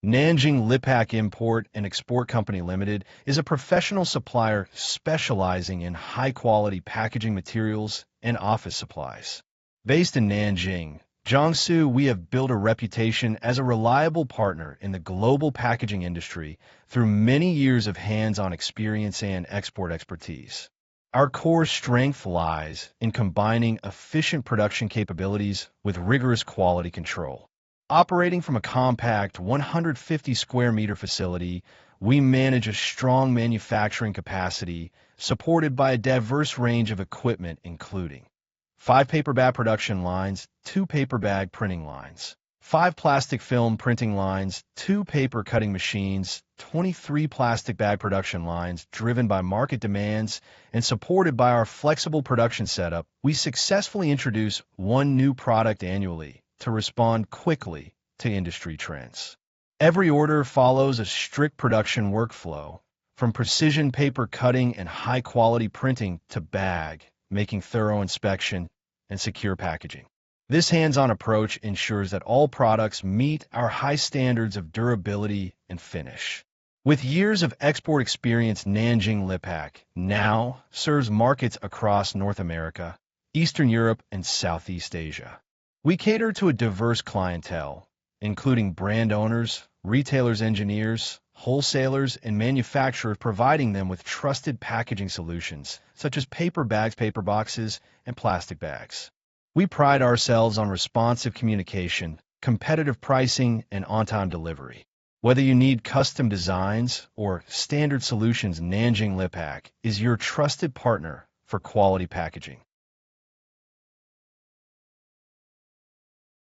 Nanjing Lipack Import and Export Company Limited is a professional supplier specializing in high-quality packaging materials and office supplies. Based in Nanjing, Jiangsu, we have built a reputation as a reliable partner in the global packaging industry through many years of hands-on experience and export expertise. Our core strength lies in combining efficient production capabilities with rigorous quality control. Operating from a compact 150 square meter facility, we manage a strong manufacturing capacity supported by a diverse range of equipment including 5 paper bag production lines, 2 paper bag printing lines, 5 plastic film printing lines, 2 paper cutting machines, 23 plastic bag production lines driven by market demands and supported by our flexible production setup. We successfully introduce one new product annually to respond quickly to industry trends. Every order follows a strict production workflow, from precision paper cutting and high-quality printing to bag, making thorough inspection and secure packaging. This hands-on approach ensures that all products meet our high standards of durability and finish. With years of export experience, Nanjing Lipack now serves markets across North America, Eastern Europe, and Southeast Asia. We cater to a diverse clientele, including brand owners, retailers, engineers, wholesalers, and manufacturers, providing them with trusted packaging solutions such as paper bags, paper boxes, and plastic bags. We pride ourselves on responsive communication, competitive pricing, and on-time delivery. Whether you need custom designs or standard solutions, Nanjing Lipack is your trusted partner for quality packaging.